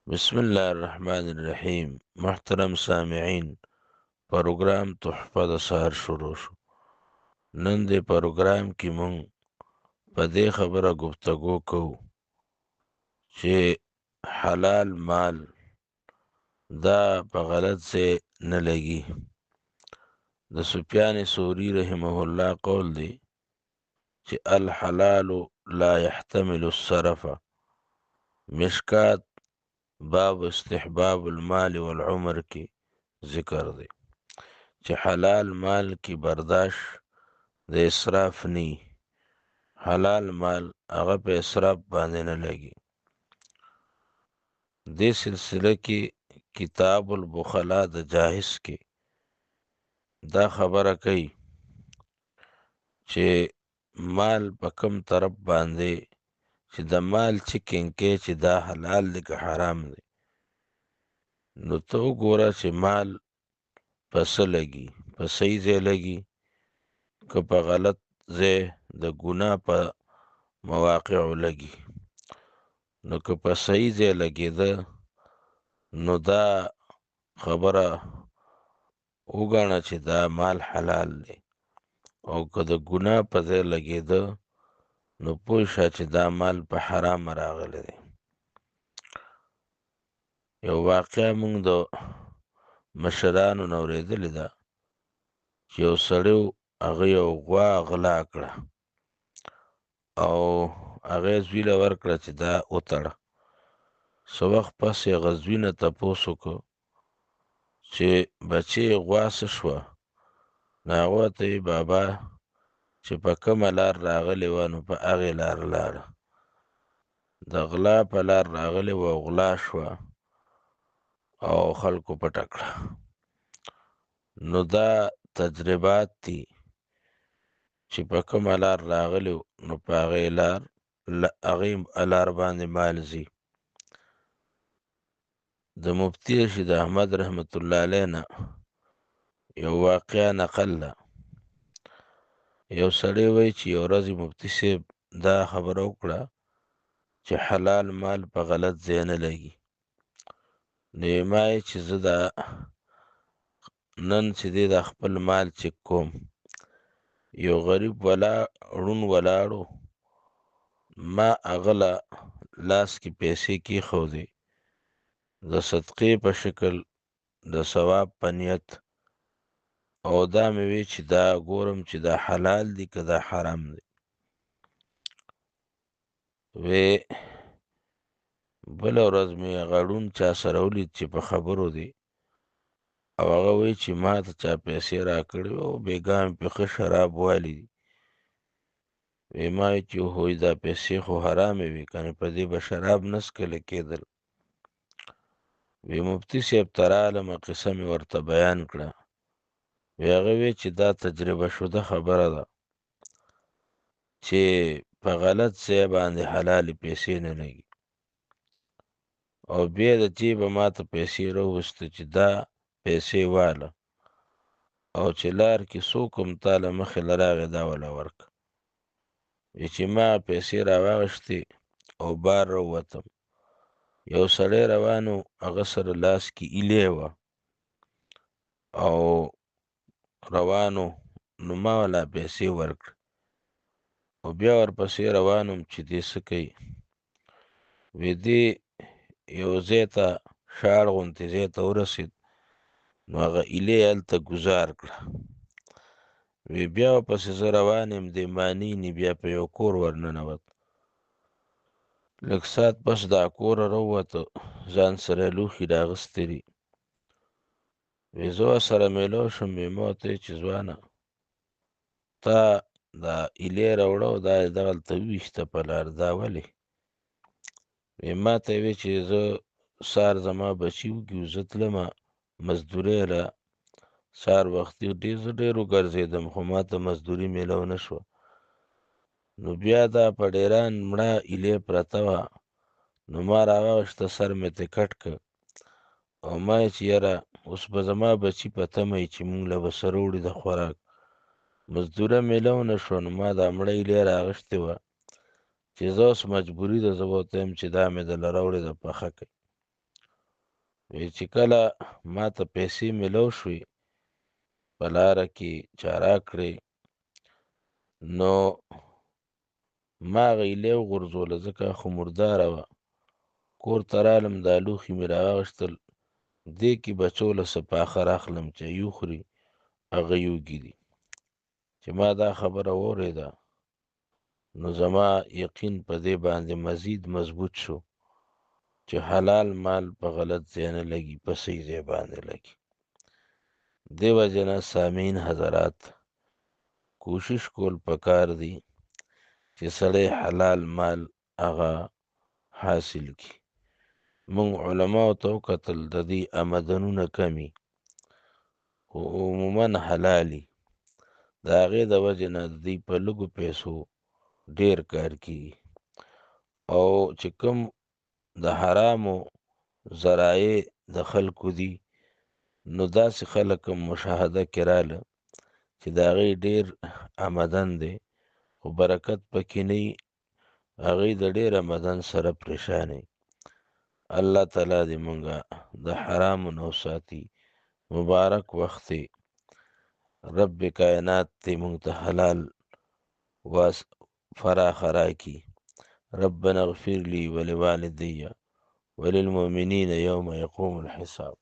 بسم الله الرحمن الرحیم. محترم سامعین، پروګرام تحفه د سهار شروع شو. نن دې پروګرام کې مونږ په دې خبره گفتگو کوو چې حلال مال دا په غلط ځای نه لګي. د سفیان ثوری رحمه الله قول دی چې الحلال لا يحتمل الصرف. مشکات باب استحباب المال والعمر کې ذکر دی چې حلال مال کی برداشت د اسراف نی. حلال مال هغه په اسراف باندې نه لګي. دې سلسله کې کتاب البخلا د جاهز کې دا خبره کوي چې مال په کم طرف باندې چې د مال چیکینګ کې چې دا حلال دی که حرام دی، نو ته وګوره چې مال په څه لګي، په صحیح ځای لګي که په غلط ځای د ګناه په مواقعو لګي. نو که په صحیح ځای لګېده نو دا خبره وګڼه چې دا مال حلال دی، او که د ګناه په ځای لګېده نو پوه شه چې دا مال په حرام راغلی دی. یو واقعه موږ د مشرانو نه اورېدلې ده چې یو سړی و، هغه یو غوا غلا کړه او هغه یې زوی له ورکړه چې دا وتړه. څه وخت پس یې هغه زوی نه تپوس وکړو چې بچې غوا څه شوه؟ نو هغه ورته وی بابا چې په کومه لار راغلې وه نو په هغې لار لاړه. د غلا په لار راغلې وه او غلا شوه او خلکو پټه کړه. نو دا تجربات دي چې په کومه لار راغلي نو په هغې لار باندې مال ځي. د مفتي رشید احمد رحمت الله علیه نه یو واقعه نقل ده. یو سړی وایي چې یو ورځ مفتي صاحب دا خبره وکړه چې حلال مال په غلط ځای نه لګي. نو یې ما چې زه دا نن چې دی دا خپل مال چک کوم، یو غریب ړوند ولاړو، ما هغه له لاس کې پیسې کېښودې د صدقې په شکل، د ثواب په نیت، او دا مې وی چې دا ګورم چې دا حلال دی که دا حرام دی. وی بله ورځ مې هغه ړوند چا سره ولید چې په خبرو دی، او هغه وی چې ما ته چا پیسې راکړې او بېګا مې پې ښه شراب والي دي. وی ما وی چې هوی دا پیسې خو حرامې وي، کنې په دې به شراب نه څکلی کېدل. وی مفتي صاحب ته رالمه، قصه مې ورته بیان کړه. وی هغه وی چې دا تجربه شده خبره ده چې په غلط ځای باندې حلالې پیسې نه لګي. او بیا د جیبه ما ته پیسې راووسته چې دا پیسې واله، او چې لار کې څوک هم تا له مخې له راغې دا وله ورکړه. وی چې ما پیسې راواغېستې او بار راووتم، یو سړی روان و، هغه سره لاس کې ایلې وه او روان و، نو ما ولا پیسې ورکړه. او بیا ورپسې روان وم چې دې څه کوي. وی دې یو ځای ته شاړ غوندې ځای ته ورسېد، نو هغه ایلې هلته ګزار کړه. وی بیا ورپسې زه روان یم، دې مانینې بیا په یو کور ورننوت. لږ ساعت پس دا کوره راووته، ځان سره یې لوښي راغوستې دي. وی زه ورسره میلاو شوم، وی ما ورته وی چې ځوانه تا دا ایلې راوړه او دا یې دغلته وویشته په لار، دا ولې؟ وی ما ته یې وی چې زه سهار زما بچي وږي، زه تلمه مزدورۍ له، سهار وختي زه ډېر وګرځېدم خو ما ته مزدوري میلاو نه شوه. نو بیا دا په ډېران مړه ایلې پرته وه، نو ما راواغېسته، سر مې ترې کټ کړ او ما یې چې یاره اوس به زما بچي په تمه وي چې مونږ له به څه راوړي د خوراک. مزدوره میلاو نه شوه، نو ما دا مړه ایلې راغوښتې وه چې زه اوس مجبوري ده، زه به ورته وایم چې دا مې درله راوړې ده پخه کړئ. وی چې کله ما ته پیسې میلو شوې په لاره کې چا راکړې نو ما هغه ایلې وغورځوله ځکه خو مرداره وه. کور ته رالم دا لوښي مې راواخیستل دې کې بچو له څه پاخه راخلم چې یوخوري هغه یوږي دي. چې ما دا خبره واورېده نو زما یقین په دې باندې مزید مضبوط شو چې حلال مال په غلط ځای نه لګي په صحیح ځای باندې لګي. دې وجه نه سامعین حضرات کوشش کول پکار دی چې سړی حلال مال هغه حاصل کړي. مونږ علماو ته وکتل د دې آمدنونه کمي خو عموما حلالي د هغې د وجې نه د دوی په لږو پیسو ډیر کار کیږي او چې کوم د حرامو ذرایع د خلکو دي نو داسې خلک هم مشاهده کې راله چې د هغې ډیر آمدن دی خو برکت پکې نه وي هغې د ډیر آمدن سره پریشانه وي. الله تعالی دې مونږه د حرامو نه وساتي. مبارک وخت دی رب کائنات دې مونږ ته حلال واس فراخ راکي. ربنا اغفر لي ولوالدي وللمؤمنين يوم يقوم الحساب.